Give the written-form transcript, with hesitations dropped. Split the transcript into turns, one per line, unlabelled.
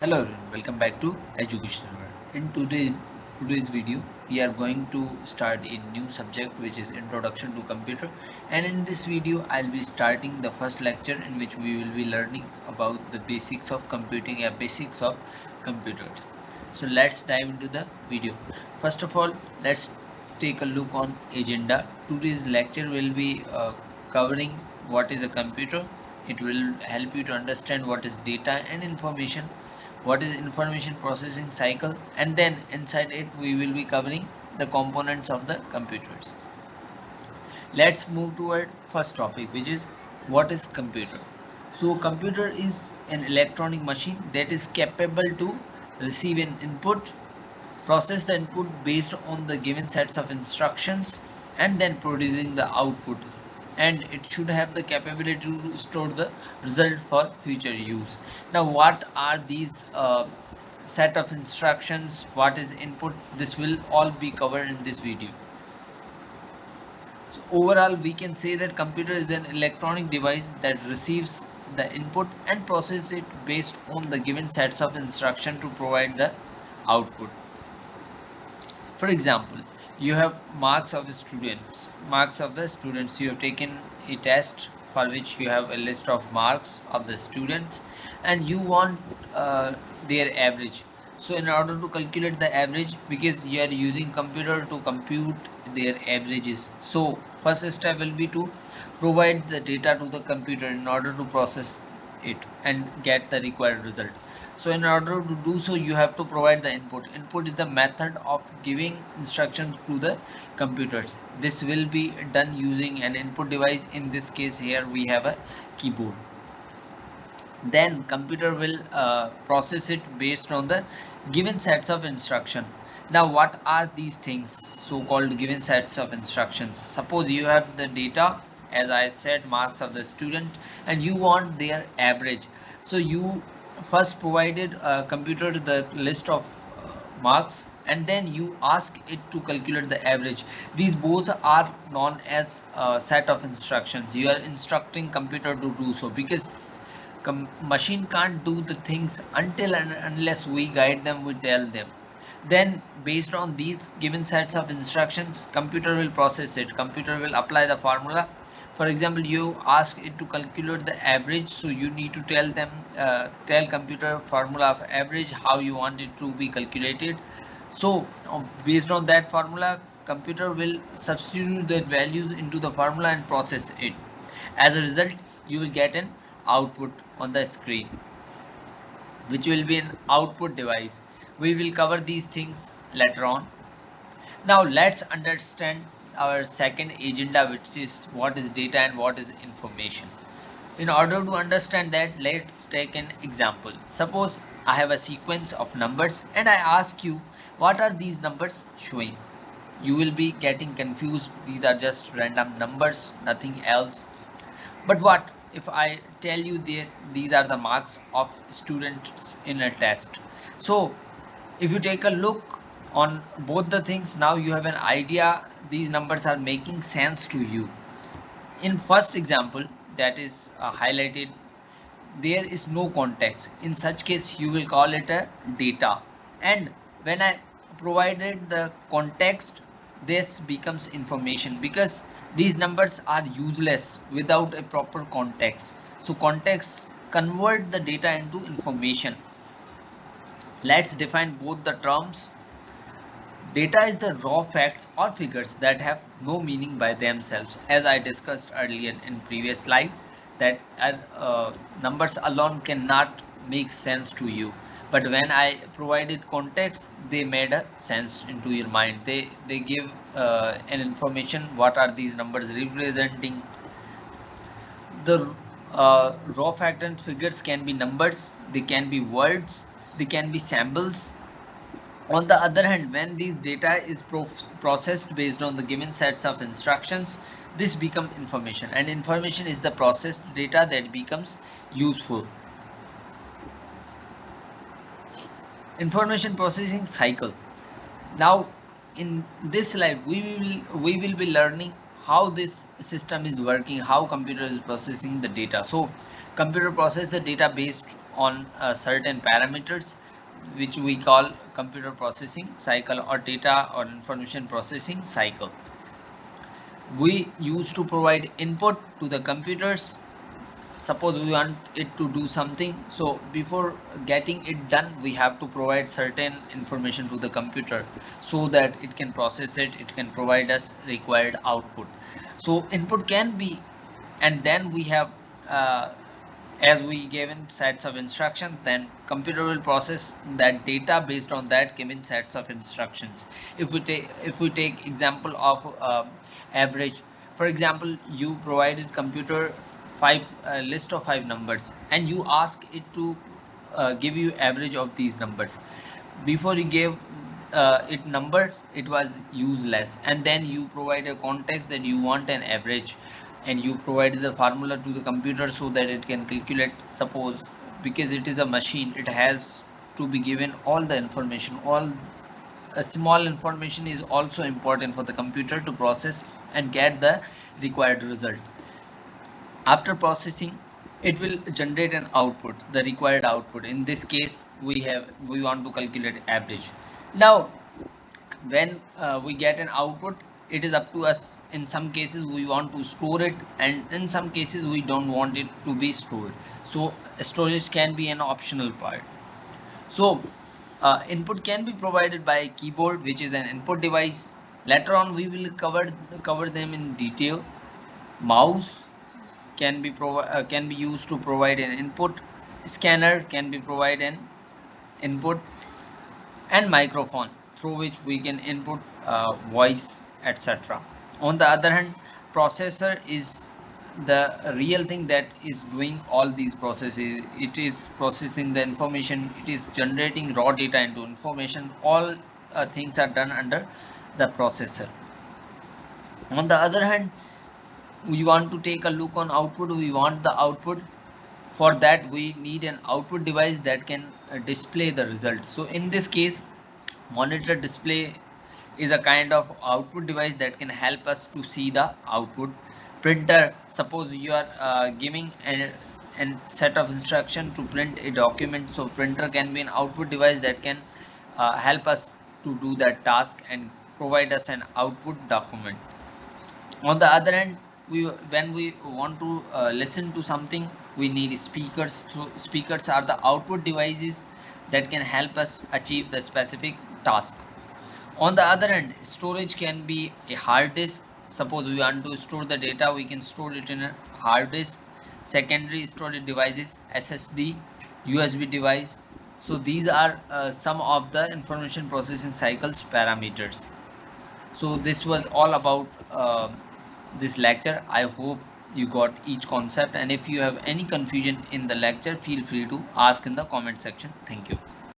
Hello everyone, welcome back to Educational World. In today's video, we are going to start a new subject which is Introduction to Computer. And in this video, I'll be starting the first lecture in which we will be learning about the basics of computing and basics of computers. So let's dive into the video. First of all, let's take a look on agenda. Today's lecture will be covering what is a computer. It will help you to understand what is data and information, what is information processing cycle, and then inside it we will be covering the components of the computers. Let's move toward first topic, which is what is computer. So computer is an electronic machine that is capable to receive an input, process the input based on the given sets of instructions, and then producing the output, and it should have the capability to store the result for future use. Now what are these set of instructions, what is input, this will all be covered in this video. So overall we can say that computer is an electronic device that receives the input and processes it based on the given sets of instruction to provide the output. For example, you have marks of the students. You have taken a test for which you have a list of marks of the students, and you want their average. So in order to calculate the average, because you are using computer to compute their averages, so first step will be to provide the data to the computer in order to process it and get the required result. So in order to do so, you have to provide the input. Input is the method of giving instructions to the computers. This will be done using an input device. In this case here we have a keyboard. Then computer will process it based on the given sets of instruction. Now what are these things, so called given sets of instructions? Suppose you have the data, as I said, marks of the student, and you want their average. So you first provided a computer the list of marks, and then you ask it to calculate the average. These both are known as a set of instructions. You are instructing computer to do so, because machine can't do the things until and unless we guide them, we tell them. Then based on these given sets of instructions, computer will process it, computer will apply the formula. For example, you ask it to calculate the average, so you need to tell computer formula of average, how you want it to be calculated. So based on that formula, computer will substitute the values into the formula and process it. As a result, you will get an output on the screen, which will be an output device. We will cover these things later on. Now let's understand our second agenda, which is what is data and what is information. In order to understand that, let's take an example. Suppose I have a sequence of numbers and I ask you, what are these numbers showing? You will be getting confused. These are just random numbers, nothing else. But what if I tell you that these are the marks of students in a test? So if you take a look on both the things, now you have an idea these numbers are making sense to you. In first example that is highlighted, there is no context. In such case you will call it a data, and when I provided the context, this becomes information, because these numbers are useless without a proper context. So context convert the data into information. Let's define both the terms. Data is the raw facts or figures that have no meaning by themselves, as I discussed earlier in previous slide, that numbers alone cannot make sense to you. But when I provided context, they made a sense into your mind. They give an information, what are these numbers representing. The raw fact and figures can be numbers, they can be words, they can be symbols. On the other hand, when these data is processed based on the given sets of instructions, this becomes information, and information is the processed data that becomes useful. Information processing cycle. Now in this slide we will be learning how this system is working, how computer is processing the data. So computer process the data based on certain parameters, which we call computer processing cycle or data or information processing cycle. We used to provide input to the computers. Suppose we want it to do something, so before getting it done we have to provide certain information to the computer so that it can process it, it can provide us required output. So input can be, and then we have as we given sets of instructions, then computer will process that data based on that given sets of instructions. If we take example of average, for example, you provided computer five list of five numbers and you ask it to give you average of these numbers. Before you gave it numbers, it was useless, and then you provide a context that you want an average, and you provide the formula to the computer so that it can calculate. Suppose, because it is a machine, it has to be given all the information, all small information is also important for the computer to process and get the required result. After processing, it will generate an output, the required output. In this case, we want to calculate average. Now when we get an output, it is up to us. In some cases we want to store it, and in some cases we don't want it to be stored, so storage can be an optional part. So input can be provided by keyboard, which is an input device. Later on we will cover them in detail. Mouse can be used to provide an input. Scanner can be provided an input, and microphone through which we can input voice, etc. On the other hand, processor is the real thing that is doing all these processes. It is processing the information, it is generating raw data into information. All things are done under the processor. On the other hand, we want to take a look on output. We want the output. For that we need an output device that can display the result. So in this case, monitor display is a kind of output device that can help us to see the output. Printer, suppose you are giving a set of instruction to print a document, so printer can be an output device that can help us to do that task and provide us an output document. On the other hand, when we want to listen to something, we need speakers. So speakers are the output devices that can help us achieve the specific task. On the other hand, storage can be a hard disk. Suppose we want to store the data, we can store it in a hard disk. Secondary storage devices, SSD, USB device. So these are some of the information processing cycles parameters. So this was all about this lecture. I hope you got each concept, and if you have any confusion in the lecture, feel free to ask in the comment section. Thank you.